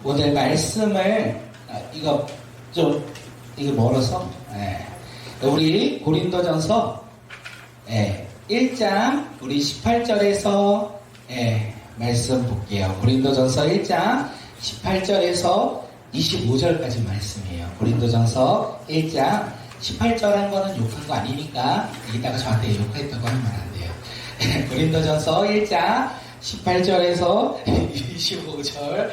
오늘 말씀을 이거 멀어서 우리 고린도전서 1장 우리 18절에서 말씀 볼게요. 고린도전서 1장 18절에서 25절까지 말씀이에요. 고린도전서 1장 18절 한 거는 욕한 거 아니니까 이따가 저한테 욕했다고 하면 안 돼요. 고린도전서 1장 18절에서 25절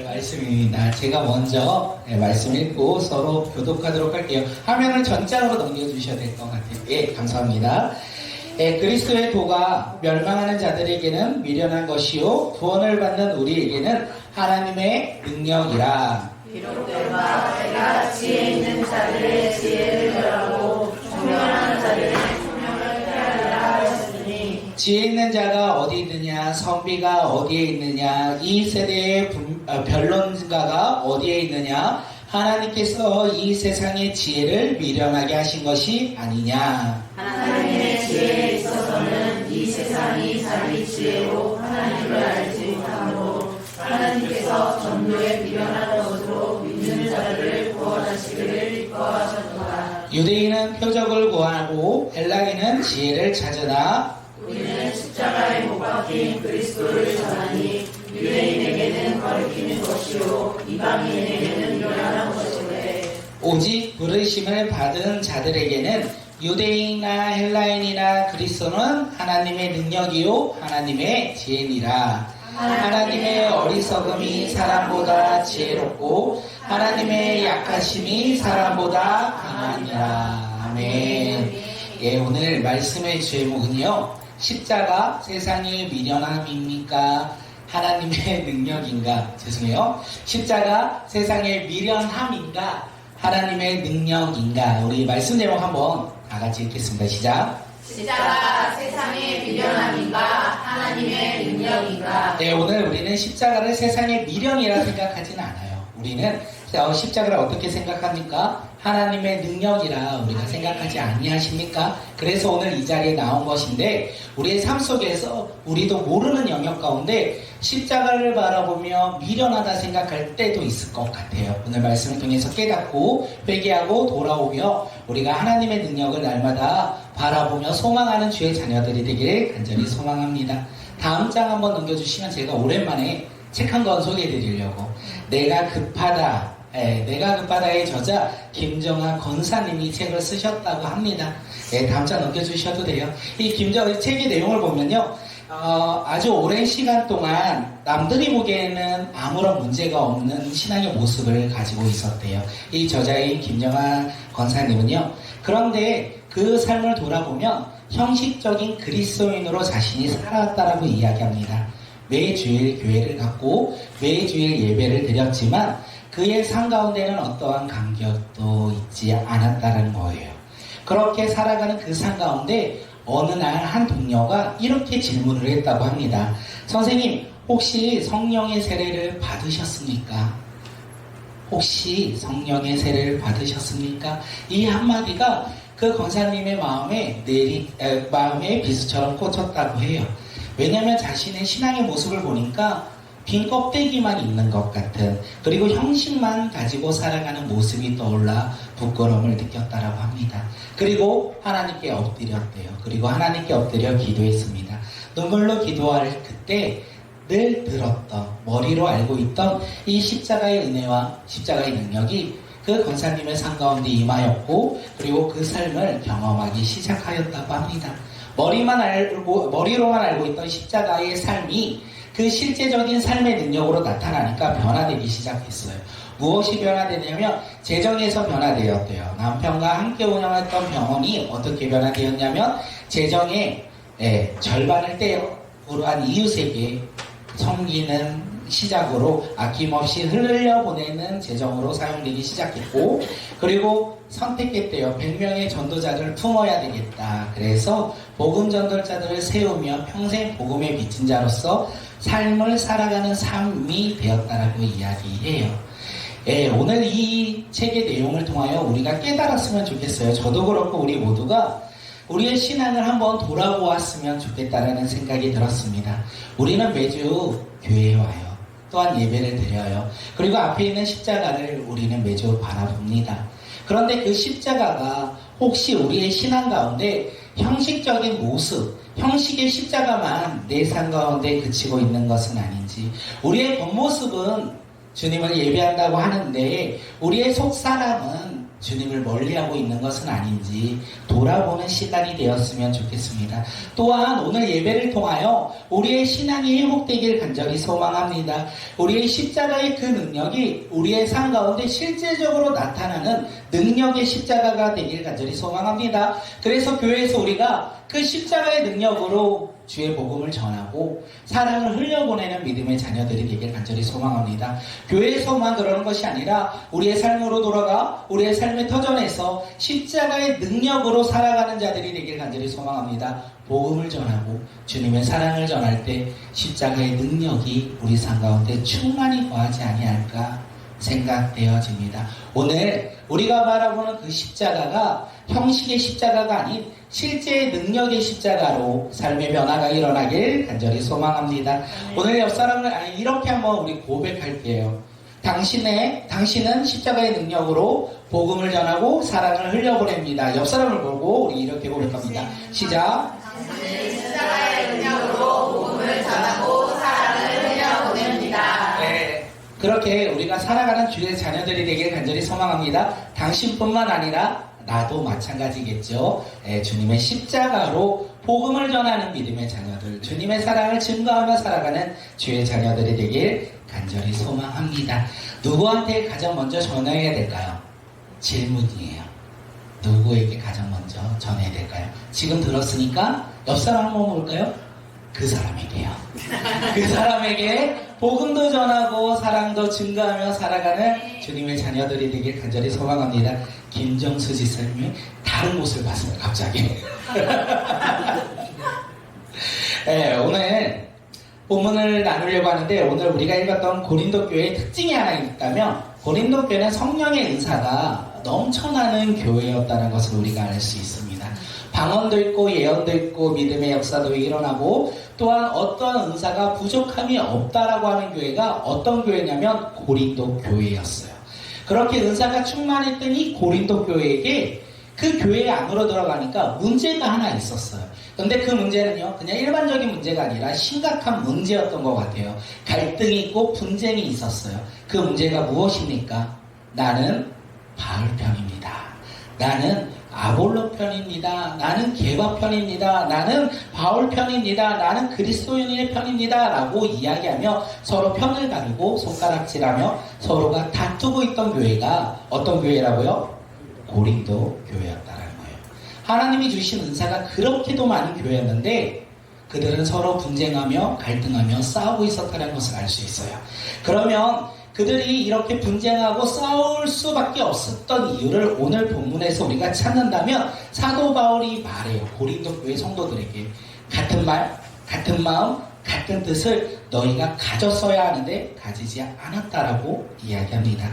말씀입니다. 제가 먼저 말씀 읽고 서로 교독하도록 할게요. 화면을 전장으로 넘겨주셔야 될 것 같아요. 감사합니다. 그리스도의 도가 멸망하는 자들에게는 미련한 것이요 구원을 받는 우리에게는 하나님의 능력이라. 비록 내가 지혜 있는 자들의 지혜를 멸하고 총명한 자들의 총명을 폐하리라 하였으니, 지혜 있는 자가 어디 있느냐, 선비가 어디에 있느냐, 이 세대의 변론가가 어디에 있느냐, 하나님께서 이 세상의 지혜를 미련하게 하신 것이 아니냐. 하나님의 지혜에 있어서는 이 세상이 자기 지혜로 하나님을 알지 못하므로 하나님께서 전도에 미련한 것으로 믿는 자들을 구원하시기를 기뻐하셨도다. 유대인은 표적을 구하고 헬라인은 지혜를 찾으나 우리는 십자가에 못 박힌 그리스도를 전하니 유대인에게는 거리끼는 것이요 이방인에게는 미련한 것이래. 오직 부르심을 받은 자들에게는 유대인이나 헬라인이나 그리스도는 하나님의 능력이요 하나님의 지혜니라. 하나님의 어리석음이 사람보다 지혜롭고 하나님의 약하심이 사람보다 강하니라. 아멘. 오늘 말씀의 제목은요, 십자가 세상의 미련함입니까? 하나님의 능력인가? 죄송해요. 십자가 세상의 미련함인가? 하나님의 능력인가? 우리 말씀 내용 한번 다 같이 읽겠습니다. 시작. 십자가 세상의 미련함인가 하나님의 능력인가. 오늘 우리는 십자가를 세상의 미련이라 생각하지는 않아요. 우리는 십자가를 어떻게 생각합니까? 하나님의 능력이라 우리가 생각하지 아니하십니까? 그래서 오늘 이 자리에 나온 것인데, 우리의 삶 속에서 우리도 모르는 영역 가운데 십자가를 바라보며 미련하다 생각할 때도 있을 것 같아요. 오늘 말씀을 통해서 깨닫고 회개하고 돌아오며 우리가 하나님의 능력을 날마다 바라보며 소망하는 주의 자녀들이 되기를 간절히 소망합니다. 다음 장 한번 넘겨주시면 제가 오랜만에 책 한 권 소개해드리려고. 내가 급하다. 내가 급하다의 저자 김정아 권사님이 책을 쓰셨다고 합니다. 다음 장 넘겨주셔도 돼요. 이 책의 내용을 보면요, 아주 오랜 시간 동안 남들이 보기에는 아무런 문제가 없는 신앙의 모습을 가지고 있었대요. 이 저자인 김정아 권사님은요. 그런데 그 삶을 돌아보면 형식적인 그리스도인으로 자신이 살아왔다라고 이야기합니다. 매주일 교회를 갔고 매주일 예배를 드렸지만 그의 삶 가운데는 어떠한 간격도 있지 않았다는 거예요. 그렇게 살아가는 그 삶 가운데 어느 날 한 동료가 이렇게 질문을 했다고 합니다. 선생님, 혹시 성령의 세례를 받으셨습니까? 혹시 성령의 세례를 받으셨습니까? 이 한마디가 그 권사님의 마음에 비수처럼 꽂혔다고 해요. 왜냐하면 자신의 신앙의 모습을 보니까 빈 껍데기만 있는 것 같은, 그리고 형식만 가지고 살아가는 모습이 떠올라 부끄러움을 느꼈다라고 합니다. 그리고 하나님께 엎드렸대요. 그리고 하나님께 엎드려 기도했습니다. 눈물로 기도할 그때 늘 들었던, 머리로 알고 있던 이 십자가의 은혜와 십자가의 능력이 그 권사님의 삶 가운데 임하였고, 그리고 그 삶을 경험하기 시작하였다고 합니다. 머리로만 알고 있던 십자가의 삶이 그 실제적인 삶의 능력으로 나타나니까 변화되기 시작했어요. 무엇이 변화되냐면 재정에서 변화되었대요. 남편과 함께 운영했던 병원이 어떻게 변화되었냐면 재정의 절반을 떼어로 한 이웃에게 섬기는 시작으로 아낌없이 흘려보내는 재정으로 사용되기 시작했고, 그리고 선택했대요. 100명의 전도자들을 품어야 되겠다. 그래서 복음 전도자들을 세우며 평생 복음에 비친 자로서 삶을 살아가는 삶이 되었다라고 이야기해요. 오늘 이 책의 내용을 통하여 우리가 깨달았으면 좋겠어요. 저도 그렇고 우리 모두가 우리의 신앙을 한번 돌아보았으면 좋겠다라는 생각이 들었습니다. 우리는 매주 교회에 와요. 또한 예배를 드려요. 그리고 앞에 있는 십자가를 우리는 매주 바라봅니다. 그런데 그 십자가가 혹시 우리의 신앙 가운데 형식적인 모습, 형식의 십자가만 내 삶 가운데 그치고 있는 것은 아닌지, 우리의 겉모습은 주님을 예배한다고 하는데 우리의 속사람은 주님을 멀리하고 있는 것은 아닌지 돌아보는 시간이 되었으면 좋겠습니다. 또한 오늘 예배를 통하여 우리의 신앙이 회복되길 간절히 소망합니다. 우리의 십자가의 그 능력이 우리의 삶 가운데 실제적으로 나타나는 능력의 십자가가 되길 간절히 소망합니다. 그래서 교회에서 우리가 그 십자가의 능력으로 주의 복음을 전하고 사랑을 흘려보내는 믿음의 자녀들이 되길 간절히 소망합니다. 교회에서만 그러는 것이 아니라 우리의 삶으로 돌아가 우리의 삶의 터전에서 십자가의 능력으로 살아가는 자들이 되길 간절히 소망합니다. 복음을 전하고 주님의 사랑을 전할 때 십자가의 능력이 우리 삶 가운데 충만히 거하지 아니할까 생각되어집니다. 오늘 우리가 바라보는 그 십자가가 형식의 십자가가 아닌 실제의 능력의 십자가로 삶의 변화가 일어나길 간절히 소망합니다. 오늘 옆 사람을 이렇게 한번 우리 고백할게요. 당신은 십자가의 능력으로 복음을 전하고 사랑을 흘려보냅니다. 옆 사람을 보고 우리 이렇게 고백합니다. 시작. 당신은 십자가의 능력으로 복음을 전하고 사랑을 흘려보냅니다. 네, 그렇게 우리가 살아가는 주의 자녀들이 되길 간절히 소망합니다. 당신뿐만 아니라 나도 마찬가지겠죠. 주님의 십자가로 복음을 전하는 믿음의 자녀들, 주님의 사랑을 증거하며 살아가는 주의 자녀들이 되길 간절히 소망합니다. 누구한테 가장 먼저 전해야 될까요? 질문이에요. 누구에게 가장 먼저 전해야 될까요? 지금 들었으니까 옆 사람 한번 볼까요? 그 사람에게요. 그 사람에게 복음도 전하고 사랑도 증가하며 살아가는 주님의 자녀들이 되길 간절히 소망합니다. 김정수 지사님이 다른 곳을 봤어요. 갑자기. 네, 오늘 본문을 나누려고 하는데 오늘 우리가 읽었던 고린도 교회의 특징이 하나 있다면 고린도 교회는 성령의 은사가 넘쳐나는 교회였다는 것을 우리가 알 수 있습니다. 방언도 있고 예언도 있고 믿음의 역사도 일어나고 또한 어떤 은사가 부족함이 없다라고 하는 교회가 어떤 교회냐면 고린도 교회였어요. 그렇게 은사가 충만했던 이 고린도 교회에게 그 교회 안으로 들어가니까 문제가 하나 있었어요. 근데 그 문제는요, 그냥 일반적인 문제가 아니라 심각한 문제였던 것 같아요. 갈등이 있고 분쟁이 있었어요. 그 문제가 무엇입니까? 나는 바울 편입니다. 나는 아볼로 편입니다. 나는 게바 편입니다. 나는 바울 편입니다. 나는 그리스도인의 편입니다. 라고 이야기하며 서로 편을 가르고 손가락질하며 서로가 다투고 있던 교회가 어떤 교회라고요? 고린도 교회였다라는 거예요. 하나님이 주신 은사가 그렇게도 많은 교회였는데 그들은 서로 분쟁하며 갈등하며 싸우고 있었다는 것을 알 수 있어요. 그러면 그들이 이렇게 분쟁하고 싸울 수밖에 없었던 이유를 오늘 본문에서 우리가 찾는다면 사도 바울이 말해요. 고린도 교회 성도들에게 같은 말, 같은 마음, 같은 뜻을 너희가 가졌어야 하는데 가지지 않았다라고 이야기합니다.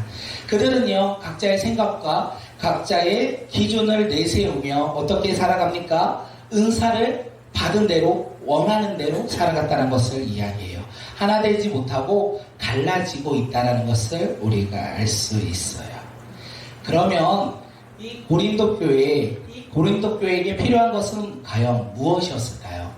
그들은요, 각자의 생각과 각자의 기준을 내세우며 어떻게 살아갑니까? 은사를 받은 대로 원하는 대로 살아갔다는 것을 이야기해요. 하나 되지 못하고 갈라지고 있다는 것을 우리가 알 수 있어요. 그러면 이 고린도 교회에게 필요한 것은 과연 무엇이었을까요?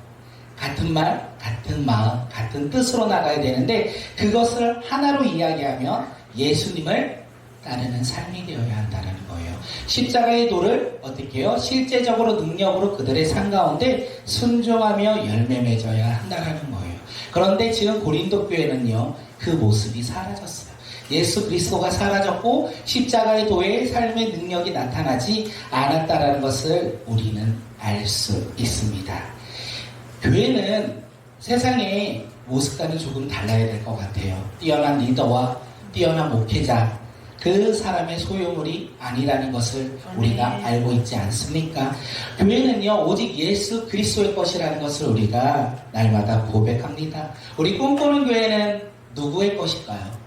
같은 말, 같은 마음, 같은 뜻으로 나가야 되는데 그것을 하나로 이야기하면 예수님을 따르는 삶이 되어야 한다는 거예요. 십자가의 도를 어떻게 해요? 실제적으로 능력으로 그들의 삶 가운데 순종하며 열매 맺어야 한다는 거예요. 그런데 지금 고린도 교회는요, 그 모습이 사라졌어요. 예수 그리스도가 사라졌고 십자가의 도의 삶의 능력이 나타나지 않았다는 것을 우리는 알 수 있습니다. 교회는 세상의 모습과는 조금 달라야 될 것 같아요. 뛰어난 리더와 뛰어난 목회자, 그 사람의 소유물이 아니라는 것을 우리가 알고 있지 않습니까? 교회는요, 오직 예수 그리스도의 것이라는 것을 우리가 날마다 고백합니다. 우리 꿈꾸는 교회는 누구의 것일까요?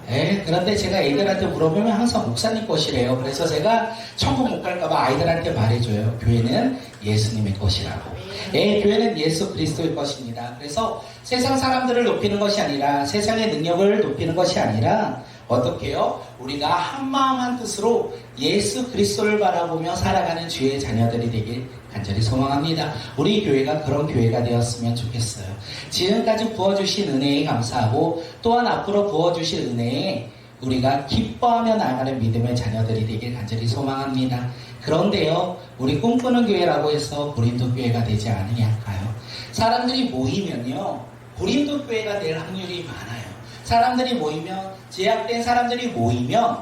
네, 그런데 제가 애들한테 물어보면 항상 목사님 것이래요. 그래서 제가 천국 못 갈까봐 아이들한테 말해줘요. 교회는 예수님의 것이라고. 예, 교회는 예수 그리스도일 것입니다. 그래서 세상 사람들을 높이는 것이 아니라 세상의 능력을 높이는 것이 아니라 어떻게요? 우리가 한마음 한뜻으로 예수 그리스도를 바라보며 살아가는 주의 자녀들이 되길 간절히 소망합니다. 우리 교회가 그런 교회가 되었으면 좋겠어요. 지금까지 부어주신 은혜에 감사하고 또한 앞으로 부어주실 은혜에 우리가 기뻐하며 나아가는 믿음의 자녀들이 되길 간절히 소망합니다. 그런데요, 우리 꿈꾸는 교회라고 해서 고린도 교회가 되지 않으냐까요? 사람들이 모이면요, 고린도 교회가 될 확률이 많아요. 사람들이 모이면, 제약된 사람들이 모이면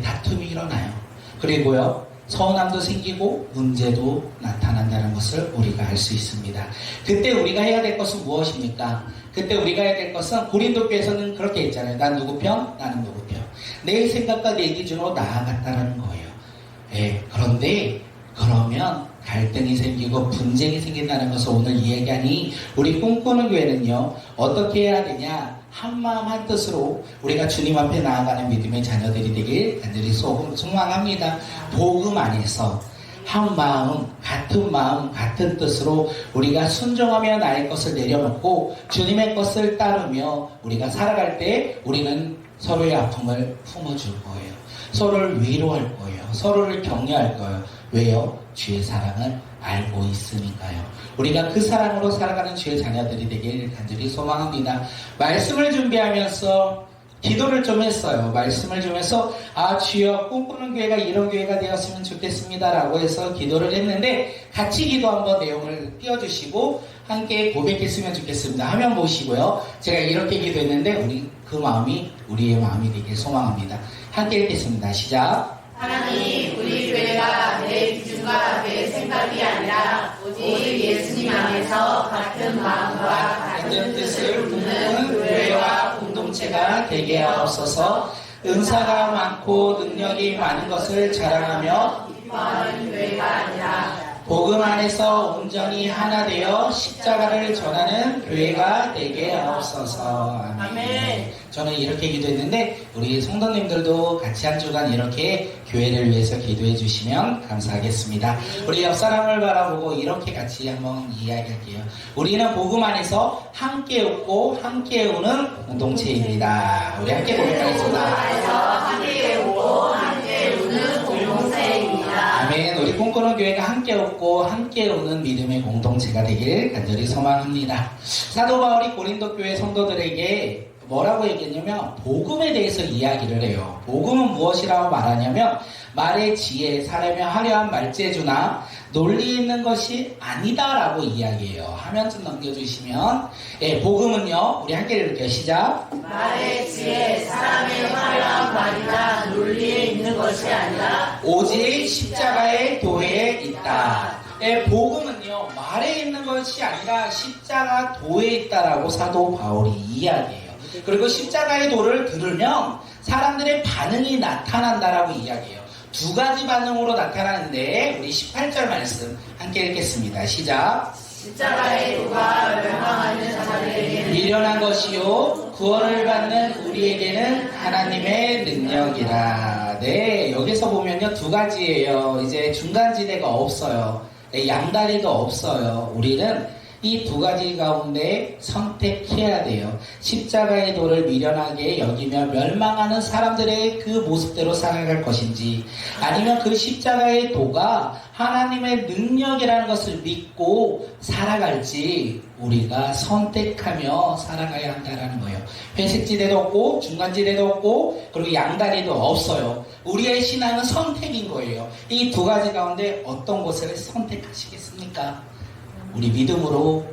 다툼이 일어나요. 그리고요, 서운함도 생기고 문제도 나타난다는 것을 우리가 알 수 있습니다. 그때 우리가 해야 될 것은 무엇입니까? 그때 우리가 해야 될 것은 고린도 교회에서는 그렇게 했잖아요. 난 누구 편? 나는 누구 편? 내 생각과 내 기준으로 나아갔다는 거예요. 그런데 그러면 갈등이 생기고 분쟁이 생긴다는 것을 오늘 이야기하니 우리 꿈꾸는 교회는요, 어떻게 해야 되냐? 한마음 한뜻으로 우리가 주님 앞에 나아가는 믿음의 자녀들이 되길 간절히 소망합니다. 복음 안에서 한마음, 같은 뜻으로 우리가 순종하며 나의 것을 내려놓고 주님의 것을 따르며 우리가 살아갈 때 우리는 서로의 아픔을 품어줄 거예요. 서로를 위로할 거예요. 서로를 격려할 거예요. 왜요? 주의 사랑을 알고 있으니까요. 우리가 그 사랑으로 살아가는 주의 자녀들이 되길 간절히 소망합니다. 말씀을 준비하면서 기도를 좀 했어요. 말씀을 좀 해서 주여 꿈꾸는 교회가 이런 교회가 되었으면 좋겠습니다 라고 해서 기도를 했는데 같이 기도 한번 내용을 띄워주시고 함께 고백했으면 좋겠습니다. 화면 보시고요. 제가 이렇게 기도했는데 그 마음이 우리의 마음이 되길 소망합니다. 함께 읽겠습니다. 시작. 하나님, 우리 교회가 내 기준과 내 생각이 아니라 오직 예수님 안에서 같은 마음과 같은 뜻을 품는 교회와 공동체가 되게 하옵소서. 은사가 많고 능력이 많은 것을 자랑하며 기뻐하는 교회가 아니라 복음 안에서 온전히 하나 되어 십자가를 전하는 교회가 되게 하옵소서. 아멘. 저는 이렇게 기도했는데 우리 성도님들도 같이 한 주간 이렇게 교회를 위해서 기도해 주시면 감사하겠습니다. 우리 옆 사람을 바라보고 이렇게 같이 한번 이야기할게요. 우리는 복음 안에서 함께 웃고 함께 우는 공동체입니다. 우리 함께 고백하겠습니다. 함께 웃고 함께 우는 공동체입니다. 아멘. 우리 꿈꾸는 교회가 함께 웃고 함께 우는 믿음의 공동체가 되길 간절히 소망합니다. 사도 바울이 고린도 교회 성도들에게 뭐라고 얘기했냐면 복음에 대해서 이야기를 해요. 복음은 무엇이라고 말하냐면 말의 지혜, 사람의 화려한 말재주나 논리 있는 것이 아니다라고 이야기해요. 화면 좀 넘겨주시면 복음은요, 우리 함께 읽을게요. 시작. 말의 지혜, 사람의 화려한 말이나 논리에 있는 것이 아니라 오직 십자가의 도에 있다. 복음은요, 말에 있는 것이 아니라 십자가 도에 있다라고 사도 바울이 이야기해요. 그리고 십자가의 도를 들으면 사람들의 반응이 나타난다라고 이야기해요. 두 가지 반응으로 나타나는데 우리 18절 말씀 함께 읽겠습니다. 시작. 십자가의 도가 멸망하는 자들에게는 미련한 것이요 구원을 받는 우리에게는 하나님의 능력이라. 네, 여기서 보면요 두 가지예요. 이제 중간지대가 없어요. 양다리도 없어요. 우리는 이 두 가지 가운데 선택해야 돼요. 십자가의 도를 미련하게 여기며 멸망하는 사람들의 그 모습대로 살아갈 것인지, 아니면 그 십자가의 도가 하나님의 능력이라는 것을 믿고 살아갈지 우리가 선택하며 살아가야 한다는 거예요. 회색지대도 없고 중간지대도 없고 그리고 양다리도 없어요. 우리의 신앙은 선택인 거예요. 이 두 가지 가운데 어떤 곳을 선택하시겠습니까? 우리 믿음으로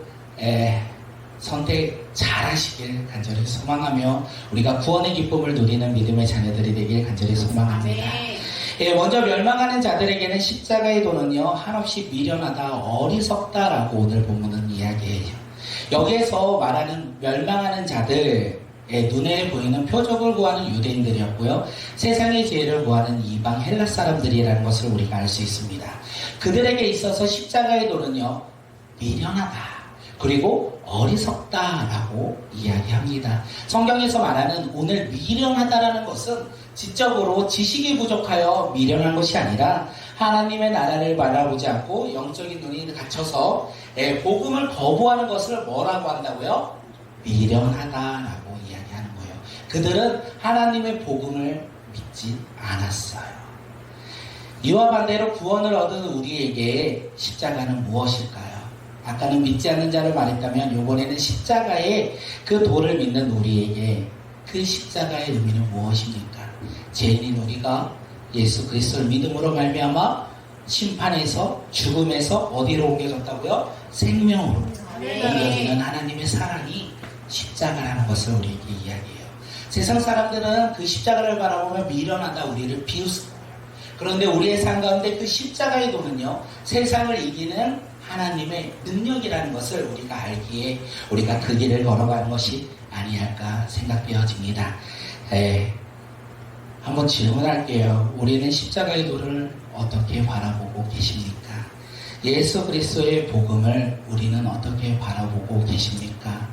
선택 잘 하시길 간절히 소망하며 우리가 구원의 기쁨을 누리는 믿음의 자녀들이 되길 간절히 소망합니다. 먼저 멸망하는 자들에게는 십자가의 도는요 한없이 미련하다, 어리석다라고 오늘 본문은 이야기해요. 여기에서 말하는 멸망하는 자들, 눈에 보이는 표적을 구하는 유대인들이었고요, 세상의 지혜를 구하는 이방 헬라 사람들이라는 것을 우리가 알 수 있습니다. 그들에게 있어서 십자가의 도는요 미련하다, 그리고 어리석다라고 이야기합니다. 성경에서 말하는 오늘 미련하다라는 것은 지적으로 지식이 부족하여 미련한 것이 아니라 하나님의 나라를 바라보지 않고 영적인 눈이 닫혀서 복음을 거부하는 것을 뭐라고 한다고요? 미련하다라고 이야기하는 거예요. 그들은 하나님의 복음을 믿지 않았어요. 이와 반대로 구원을 얻은 우리에게 십자가는 무엇일까요? 아까는 믿지 않는 자를 말했다면 이번에는 십자가의 그 도를 믿는 우리에게 그 십자가의 의미는 무엇입니까? 죄인인 우리가 예수 그리스도를 믿음으로 말미암아 심판에서 죽음에서 어디로 옮겨졌다고요? 생명으로 옮겨지는 하나님의 사랑이 십자가라는 것을 우리에게 이야기해요. 세상 사람들은 그 십자가를 바라보며 미련하다 우리를 비웃습니다. 그런데 우리의 삶 가운데 그 십자가의 도는요, 세상을 이기는 하나님의 능력이라는 것을 우리가 알기에 우리가 그 길을 걸어가는 것이 아니할까 생각되어집니다. 한번 질문할게요. 우리는 십자가의 도를 어떻게 바라보고 계십니까? 예수 그리스도의 복음을 우리는 어떻게 바라보고 계십니까?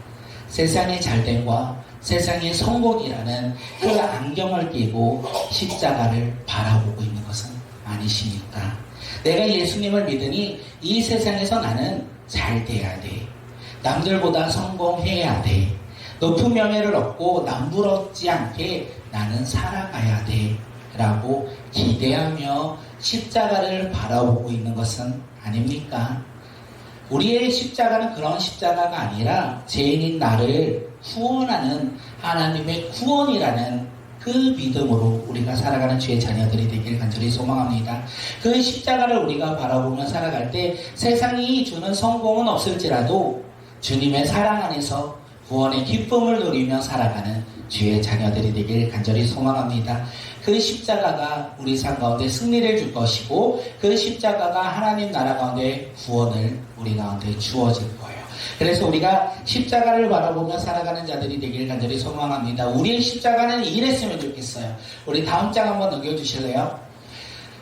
세상의 잘됨과 세상의 성공이라는 그 안경을 끼고 십자가를 바라보고 있는 것은 아니십니까? 내가 예수님을 믿으니 이 세상에서 나는 잘 돼야 돼. 남들보다 성공해야 돼. 높은 명예를 얻고 남부럽지 않게 나는 살아가야 돼. 라고 기대하며 십자가를 바라보고 있는 것은 아닙니까? 우리의 십자가는 그런 십자가가 아니라 죄인인 나를 구원하는 하나님의 구원이라는 그 믿음으로 우리가 살아가는 주의 자녀들이 되길 간절히 소망합니다. 그 십자가를 우리가 바라보며 살아갈 때 세상이 주는 성공은 없을지라도 주님의 사랑 안에서 구원의 기쁨을 누리며 살아가는 주의 자녀들이 되길 간절히 소망합니다. 그 십자가가 우리 삶 가운데 승리를 줄 것이고 그 십자가가 하나님 나라 가운데 구원을 우리 가운데 주어질 거예요. 그래서 우리가 십자가를 바라보며 살아가는 자들이 되길 간절히 소망합니다. 우리의 십자가는 이랬으면 좋겠어요. 우리 다음 장 한번 넘겨주실래요?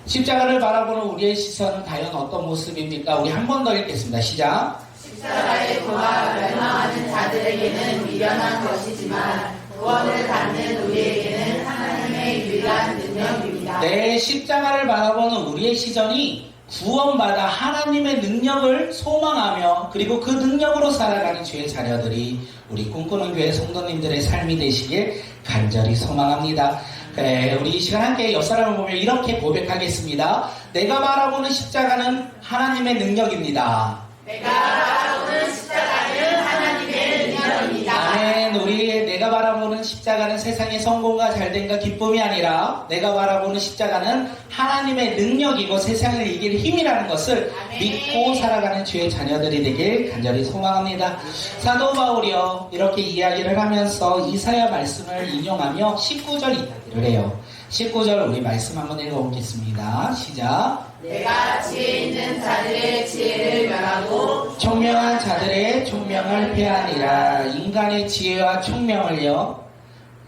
십자가를 바라보는 우리의 시선은 과연 어떤 모습입니까? 우리 한 번 더 읽겠습니다. 시작. 십자가의 도가 멸망하는 자들에게는 미련한 것이지만 구원을 받는 우리에게는 하나님의 유일한 능력입니다. 네, 십자가를 바라보는 우리의 시선이 구원받아 하나님의 능력을 소망하며 그리고 그 능력으로 살아가는 주의 자녀들이 우리 꿈꾸는 교회 성도님들의 삶이 되시길 간절히 소망합니다. 그래, 우리 이 시간 함께 옆 사람을 보며 이렇게 고백하겠습니다. 내가 바라보는 십자가는 하나님의 능력입니다. 내가 바라보는 십자가는 하나님의 능력입니다. 아멘. 우리 내가 바라보는 십자가는 세상의 성공과 잘됨과 기쁨이 아니라 내가 바라보는 십자가는 하나님의 능력이고 세상을 이길 힘이라는 것을 아멘. 믿고 살아가는 주의 자녀들이 되길 간절히 소망합니다. 사도 바울이요 이렇게 이야기를 하면서 이사야 말씀을 인용하며 19절 이야기를 해요. 19절 우리 말씀 한번 읽어보겠습니다. 시작. 내가 지혜 있는 자들의 지혜를 멸하고 총명한 자들의 총명을 폐하니라. 인간의 지혜와 총명을요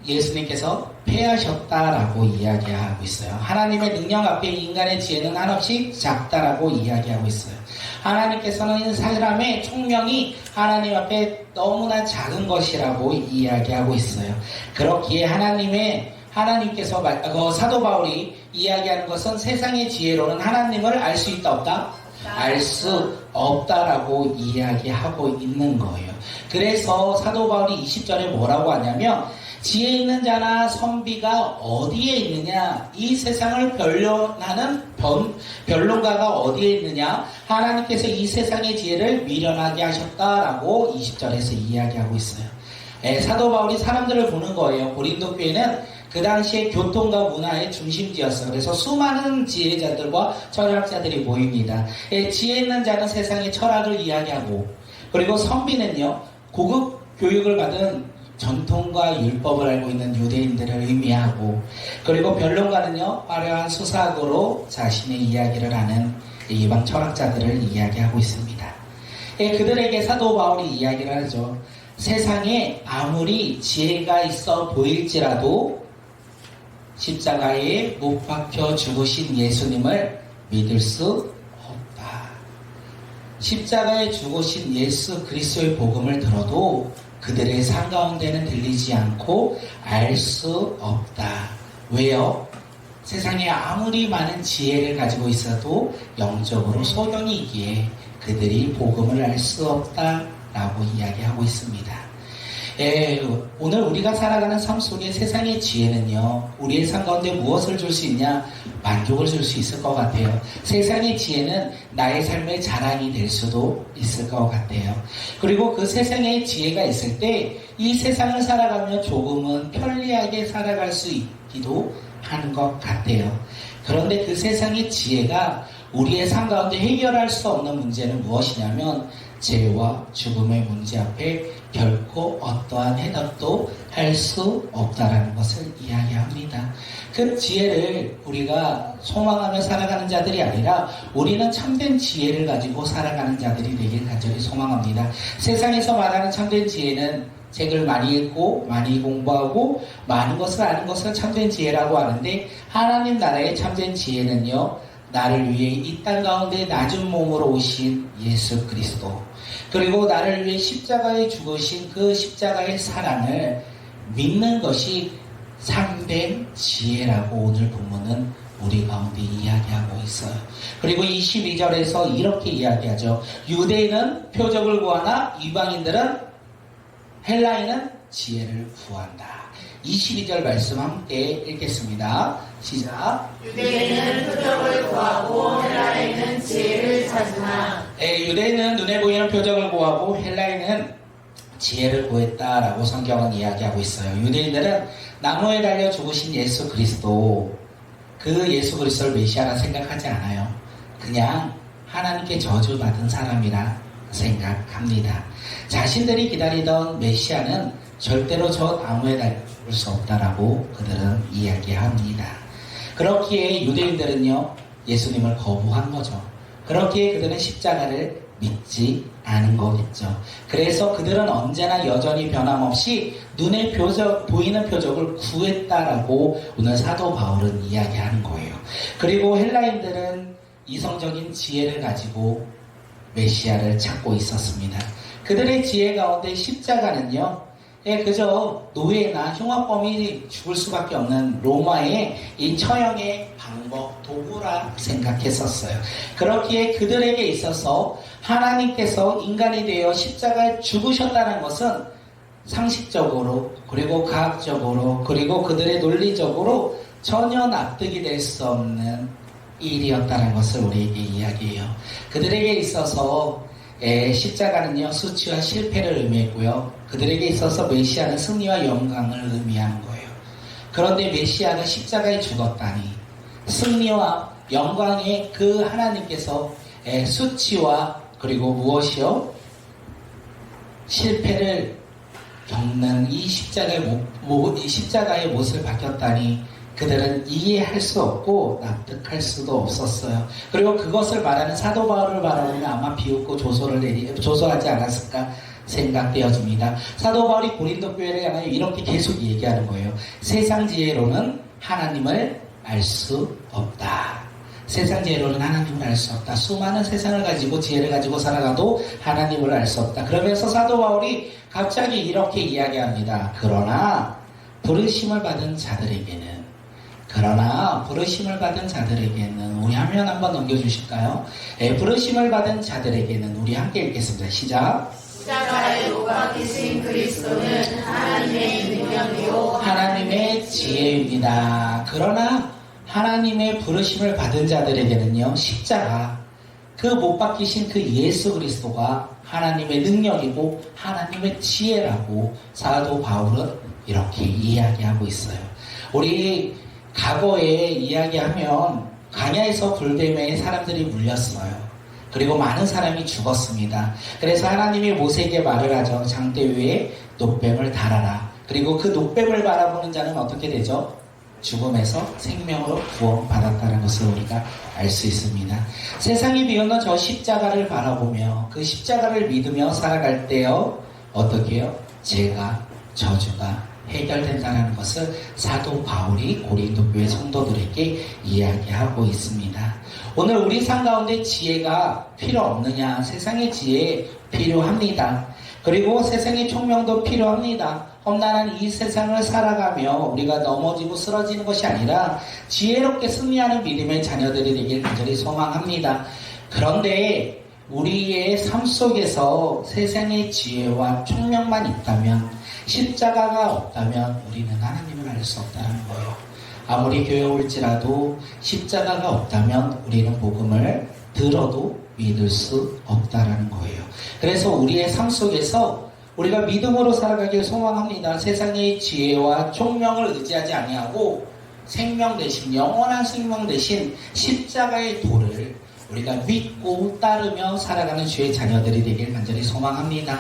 예수님께서 폐하셨다라고 이야기하고 있어요. 하나님의 능력 앞에 인간의 지혜는 한없이 작다라고 이야기하고 있어요. 하나님께서는 사람의 총명이 하나님 앞에 너무나 작은 것이라고 이야기하고 있어요. 그렇기에 하나님께서 사도 바울이 이야기하는 것은 세상의 지혜로는 하나님을 알 수 있다 없다? 알 수 없다라고 이야기하고 있는 거예요. 그래서 사도 바울이 20절에 뭐라고 하냐면 지혜 있는 자나 선비가 어디에 있느냐? 이 세상을 변론하는 변론가가 어디에 있느냐? 하나님께서 이 세상의 지혜를 미련하게 하셨다라고 20절에서 이야기하고 있어요. 사도 바울이 사람들을 보는 거예요. 고린도 교회는 그 당시에 교통과 문화의 중심지였어요. 그래서 수많은 지혜자들과 철학자들이 모입니다. 지혜 있는 자는 세상의 철학을 이야기하고 그리고 선비는요 고급 교육을 받은 전통과 율법을 알고 있는 유대인들을 의미하고 그리고 변론가는요 화려한 수사학으로 자신의 이야기를 하는 이방 철학자들을 이야기하고 있습니다. 그들에게 사도 바울이 이야기를 하죠. 세상에 아무리 지혜가 있어 보일지라도 십자가에 못 박혀 죽으신 예수님을 믿을 수 없다. 십자가에 죽으신 예수 그리스도의 복음을 들어도 그들의 삶 가운데는 들리지 않고 알 수 없다. 왜요? 세상에 아무리 많은 지혜를 가지고 있어도 영적으로 소경이기에 그들이 복음을 알 수 없다라고 이야기하고 있습니다. 오늘 우리가 살아가는 삶 속에 세상의 지혜는요, 우리의 삶 가운데 무엇을 줄 수 있냐? 만족을 줄 수 있을 것 같아요. 세상의 지혜는 나의 삶의 자랑이 될 수도 있을 것 같아요. 그리고 그 세상의 지혜가 있을 때 이 세상을 살아가며 조금은 편리하게 살아갈 수 있기도 하는 것 같아요. 그런데 그 세상의 지혜가 우리의 삶 가운데 해결할 수 없는 문제는 무엇이냐면 죄와 죽음의 문제 앞에 결코 어떠한 해답도 할 수 없다라는 것을 이야기합니다. 그 지혜를 우리가 소망하며 살아가는 자들이 아니라 우리는 참된 지혜를 가지고 살아가는 자들이 되길 간절히 소망합니다. 세상에서 말하는 참된 지혜는 책을 많이 읽고 많이 공부하고 많은 것을 아는 것을 참된 지혜라고 하는데, 하나님 나라의 참된 지혜는요, 나를 위해 이 땅 가운데 낮은 몸으로 오신 예수 그리스도, 그리고 나를 위해 십자가에 죽으신 그 십자가의 사랑을 믿는 것이 참된 지혜라고 오늘 본문은 우리 가운데 이야기하고 있어요. 그리고 22절에서 이렇게 이야기하죠. 유대인은 표적을 구하나 이방인들은, 헬라인은 지혜를 구한다. 22절 말씀 함께 읽겠습니다. 시작. 유대인은 표적을 구하고 헬라인은 지혜를 찾으나. 유대인은 눈에 보이는 표적을 구하고 헬라인은 지혜를 구했다라고 성경은 이야기하고 있어요. 유대인들은 나무에 달려 죽으신 예수 그리스도, 그 예수 그리스도를 메시아라 생각하지 않아요. 그냥 하나님께 저주받은 사람이라 생각합니다. 자신들이 기다리던 메시아는 절대로 저 나무에 달릴 수 없다라고 그들은 이야기합니다. 그렇기에 유대인들은요, 예수님을 거부한 거죠. 그렇기에 그들은 십자가를 믿지 않은 거겠죠. 그래서 그들은 언제나 여전히 변함없이 눈에 보이는 표적을 구했다라고 오늘 사도 바울은 이야기하는 거예요. 그리고 헬라인들은 이성적인 지혜를 가지고 메시아를 찾고 있었습니다. 그들의 지혜 가운데 십자가는요, 그저 노예나 흉악범이 죽을 수밖에 없는 로마의 이 처형의 방법, 도구라 생각했었어요. 그렇기에 그들에게 있어서 하나님께서 인간이 되어 십자가에 죽으셨다는 것은 상식적으로, 그리고 과학적으로, 그리고 그들의 논리적으로 전혀 납득이 될 수 없는 일이었다는 것을 우리에게 이야기해요. 그들에게 있어서 십자가는요, 수치와 실패를 의미했고요. 그들에게 있어서 메시아는 승리와 영광을 의미하는 거예요. 그런데 메시아가 십자가에 죽었다니, 승리와 영광의 그 하나님께서 수치와 그리고 무엇이요? 실패를 겪는 이 십자가의 못을 박혔다니, 그들은 이해할 수 없고 납득할 수도 없었어요. 그리고 그것을 말하는 사도 바울을 바라보면 아마 비웃고 조소하지 않았을까 생각되어집니다. 사도 바울이 고린도 교회를 향하여 이렇게 계속 얘기하는 거예요. 세상 지혜로는 하나님을 알 수 없다. 세상 지혜로는 하나님을 알 수 없다. 수많은 세상을 가지고 지혜를 가지고 살아가도 하나님을 알 수 없다. 그러면서 사도 바울이 갑자기 이렇게 이야기합니다. 그러나 부르심을 받은 자들에게는, 우리 화면 한번 넘겨주실까요? 부르심을 받은 자들에게는, 우리 함께 읽겠습니다. 시작. 십자가에 못 박히신 그리스도는 하나님의 능력이요 하나님의 지혜입니다. 그러나 하나님의 부르심을 받은 자들에게는요, 십자가, 그 못 박히신 그 예수 그리스도가 하나님의 능력이고 하나님의 지혜라고 사도 바울은 이렇게 이야기하고 있어요. 우리 과거에 이야기하면 광야에서 불뱀에 사람들이 물렸어요. 그리고 많은 사람이 죽었습니다. 그래서 하나님이 모세에게 말을 하죠. 장대 위에 녹뱀을 달아라. 그리고 그 녹뱀을 바라보는 자는 어떻게 되죠? 죽음에서 생명으로 구원받았다는 것을 우리가 알 수 있습니다. 세상이 비우는 저 십자가를 바라보며 그 십자가를 믿으며 살아갈 때요, 어떻게 해요? 죄가, 저주가 해결된다는 것을 사도 바울이 고린도 교회 성도들에게 이야기하고 있습니다. 오늘 우리 삶 가운데 지혜가 필요 없느냐? 세상의 지혜 필요합니다. 그리고 세상의 총명도 필요합니다. 험난한 이 세상을 살아가며 우리가 넘어지고 쓰러지는 것이 아니라 지혜롭게 승리하는 믿음의 자녀들이 되길 간절히 소망합니다. 그런데 우리의 삶 속에서 세상의 지혜와 총명만 있다면, 십자가가 없다면 우리는 하나님을 알 수 없다는 거예요. 아무리 교회 올지라도 십자가가 없다면 우리는 복음을 들어도 믿을 수 없다는 거예요. 그래서 우리의 삶 속에서 우리가 믿음으로 살아가길 소망합니다. 세상의 지혜와 총명을 의지하지 아니하고 생명 대신, 영원한 생명 대신 십자가의 도를 우리가 믿고 따르며 살아가는 주의 자녀들이 되길 간절히 소망합니다.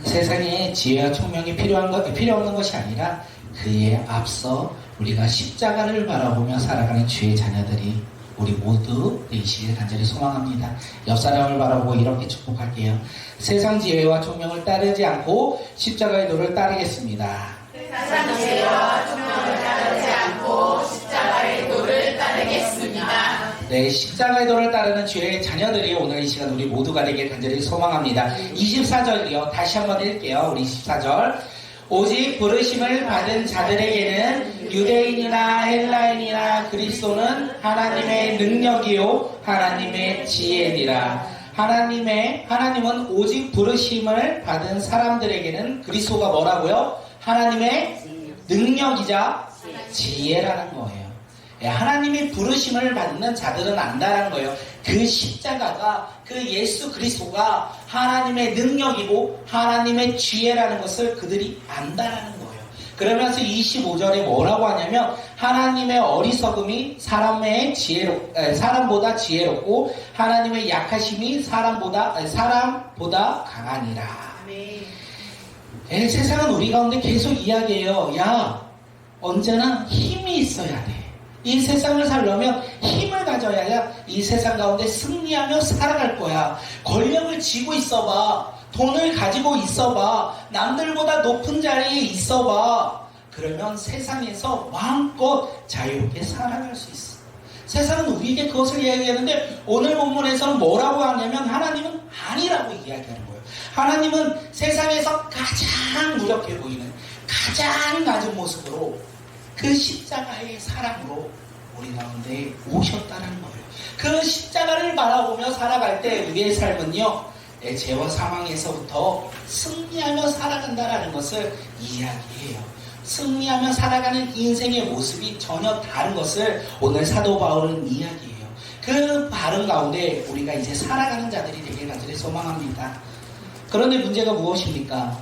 세상에 지혜와 총명이 필요 없는 것이 아니라 그에 앞서 우리가 십자가를 바라보며 살아가는 주의 자녀들이 우리 모두 되시길 간절히 소망합니다. 옆 사람을 바라보고 이렇게 축복할게요. 세상 지혜와 총명을 따르지 않고 십자가의 도를 따르겠습니다. 세상 지혜와 총명을 따르지 않고 십자가의 도를 따르겠습니다. 네, 십자가의 도를 따르는 주의 자녀들이 오늘 이 시간 우리 모두가 되길 간절히 소망합니다. 24절이요. 다시 한번 읽게요. 우리 24절. 오직 부르심을 받은 자들에게는 유대인이나 헬라인이나 그리스도는 하나님의 능력이요 하나님의 지혜니라. 하나님은 오직 부르심을 받은 사람들에게는 그리스도가 뭐라고요? 하나님의 능력이자 지혜라는 거예요. 하나님의 부르심을 받는 자들은 안다는 거예요. 그 십자가가, 그 예수 그리스도가 하나님의 능력이고 하나님의 지혜라는 것을 그들이 안다는 거예요. 그러면서 25절에 뭐라고 하냐면 하나님의 어리석음이 사람보다 지혜롭고 하나님의 약하심이 사람보다 강하니라. 세상은 우리 가운데 계속 이야기해요. 야, 언제나 힘이 있어야 돼. 이 세상을 살려면 힘을 가져야 이 세상 가운데 승리하며 살아갈 거야. 권력을 쥐고 있어봐. 돈을 가지고 있어봐. 남들보다 높은 자리에 있어봐. 그러면 세상에서 마음껏 자유롭게 살아갈 수 있어. 세상은 우리에게 그것을 이야기하는데 오늘 본문에서는 뭐라고 하냐면 하나님은 아니라고 이야기하는 거예요. 하나님은 세상에서 가장 무력해 보이는 가장 낮은 모습으로 그 십자가의 사랑으로 우리 가운데 오셨다는 거예요. 그 십자가를 바라보며 살아갈 때 우리의 삶은요, 죄와 사망에서부터 승리하며 살아간다는 것을 이야기해요. 승리하며 살아가는 인생의 모습이 전혀 다른 것을 오늘 사도 바울은 이야기해요. 그 바른 가운데 우리가 이제 살아가는 자들이 되길 간절히 소망합니다. 그런데 문제가 무엇입니까?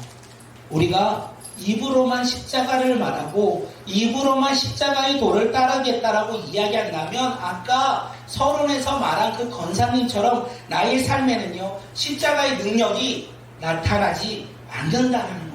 우리가 입으로만 십자가를 말하고 입으로만 십자가의 도를 따르겠다라고 이야기한다면 아까 서론에서 말한 그 권사님처럼 나의 삶에는요 십자가의 능력이 나타나지 않는다는 거예요.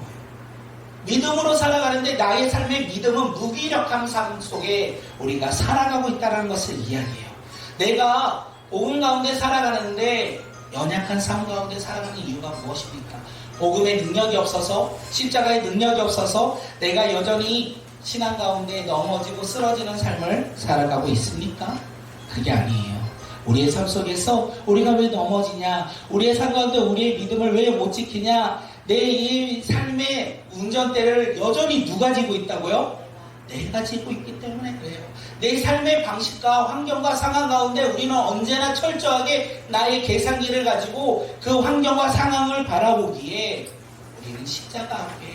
믿음으로 살아가는데 나의 삶의 믿음은 무기력한 삶 속에 우리가 살아가고 있다는 것을 이야기해요. 내가 복음 가운데 살아가는데 연약한 삶 가운데 살아가는 이유가 무엇입니까? 복음의 능력이 없어서, 십자가의 능력이 없어서 내가 여전히 신앙 가운데 넘어지고 쓰러지는 삶을 살아가고 있습니까? 그게 아니에요. 우리의 삶 속에서 우리가 왜 넘어지냐? 우리의 삶 가운데 우리의 믿음을 왜 못 지키냐? 내 이 삶의 운전대를 여전히 누가 지고 있다고요? 내가 지고 있기 때문에 그래요. 내 삶의 방식과 환경과 상황 가운데 우리는 언제나 철저하게 나의 계산기를 가지고 그 환경과 상황을 바라보기에 우리는 십자가 앞에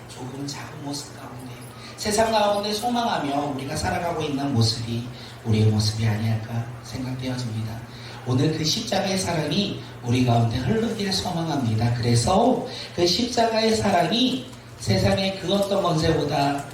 조금 작은 모습 가운데 세상 가운데 소망하며 우리가 살아가고 있는 모습이 우리의 모습이 아니할까 생각되어집니다. 오늘 그 십자가의 사랑이 우리 가운데 흐르기를 소망합니다. 그래서 그 십자가의 사랑이 세상의 그 어떤 권세보다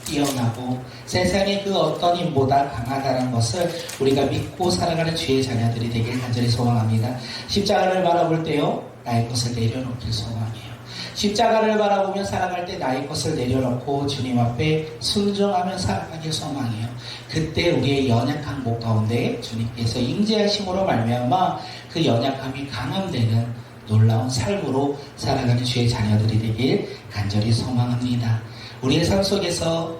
뛰어나고 세상의 그 어떤 힘보다 강하다는 것을 우리가 믿고 살아가는 주의 자녀들이 되길 간절히 소망합니다. 십자가를 바라볼 때요 나의 것을 내려놓길 소망해요. 십자가를 바라보며 살아갈 때 나의 것을 내려놓고 주님 앞에 순종하며 살아가길 소망해요. 그때 우리의 연약한 목 가운데 주님께서 임재하심으로 말미암아 그 연약함이 강함되는 놀라운 삶으로 살아가는 주의 자녀들이 되길 간절히 소망합니다. 우리의 삶 속에서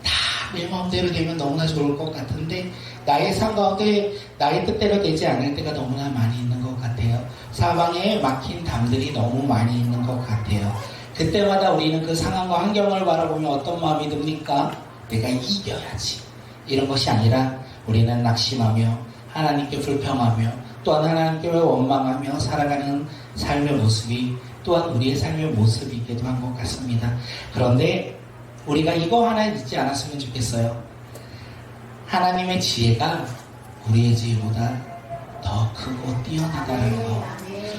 다 내 마음대로 되면 너무나 좋을 것 같은데 나의 삶 가운데 나의 뜻대로 되지 않을 때가 너무나 많이 있는 것 같아요. 사방에 막힌 담들이 너무 많이 있는 것 같아요. 그때마다 우리는 그 상황과 환경을 바라보며 어떤 마음이 듭니까? 내가 이겨야지. 이런 것이 아니라 우리는 낙심하며 하나님께 불평하며 또한 하나님께 원망하며 살아가는 삶의 모습이 또한 우리의 삶의 모습이기도 한 것 같습니다. 그런데 우리가 이거 하나 잊지 않았으면 좋겠어요. 하나님의 지혜가 우리의 지혜보다 더 크고 뛰어나다는 거.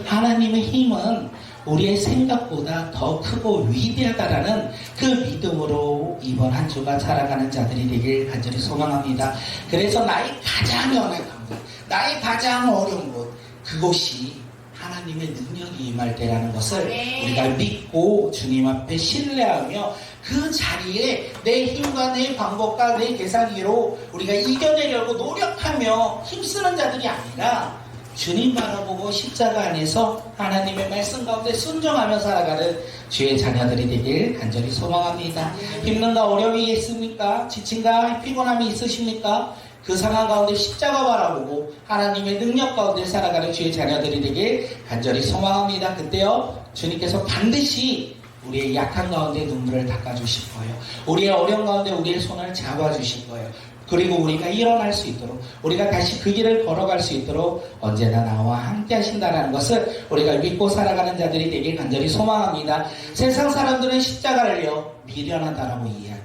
하나님의 힘은 우리의 생각보다 더 크고 위대하다라는 그 믿음으로 이번 한 주가 살아가는 자들이 되길 간절히 소망합니다. 그래서 나의 가장 연약한 곳, 나의 가장 어려운 곳, 그곳이 하나님의 능력이 임할 때라는 것을 우리가 믿고 주님 앞에 신뢰하며 그 자리에 내 힘과 내 방법과 내 계산으로 우리가 이겨내려고 노력하며 힘쓰는 자들이 아니라 주님 바라보고 십자가 안에서 하나님의 말씀 가운데 순종하며 살아가는 주의 자녀들이 되길 간절히 소망합니다. 힘든가 어려움이 있습니까? 지침과 피곤함이 있으십니까? 그 상황 가운데 십자가 바라보고 하나님의 능력 가운데 살아가는 주의 자녀들이 되길 간절히 소망합니다. 그때요 주님께서 반드시 우리의 약한 가운데 눈물을 닦아주실 거예요. 우리의 어려움 가운데 우리의 손을 잡아주실 거예요. 그리고 우리가 일어날 수 있도록 우리가 다시 그 길을 걸어갈 수 있도록 언제나 나와 함께 하신다는 것을 우리가 믿고 살아가는 자들이 되길 간절히 소망합니다. 세상 사람들은 십자가를요 미련하다라고 이야기해요.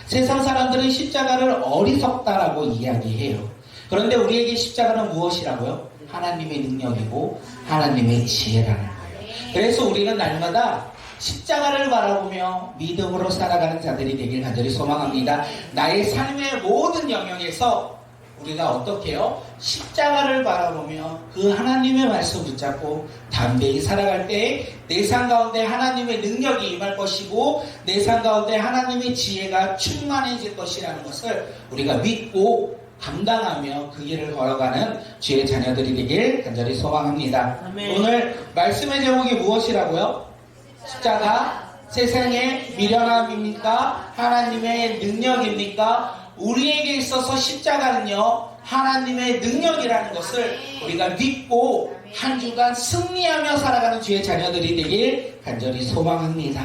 세상 사람들은 십자가를 어리석다라고 이야기해요. 그런데 우리에게 십자가는 무엇이라고요? 하나님의 능력이고 하나님의 지혜라는 거예요. 그래서 우리는 날마다 십자가를 바라보며 믿음으로 살아가는 자들이 되길 간절히 소망합니다. 나의 삶의 모든 영역에서 우리가 어떻게 해요? 십자가를 바라보며 그 하나님의 말씀 붙잡고 담대히 살아갈 때에 내 삶 가운데 하나님의 능력이 임할 것이고 내 삶 가운데 하나님의 지혜가 충만해질 것이라는 것을 우리가 믿고 감당하며 그 길을 걸어가는 주의 자녀들이 되길 간절히 소망합니다. 아멘. 오늘 말씀의 제목이 무엇이라고요? 십자가 세상의 미련함입니까? 하나님의 능력입니까? 우리에게 있어서 십자가는요 하나님의 능력이라는 것을 우리가 믿고 한 주간 승리하며 살아가는 주의 자녀들이 되길 간절히 소망합니다.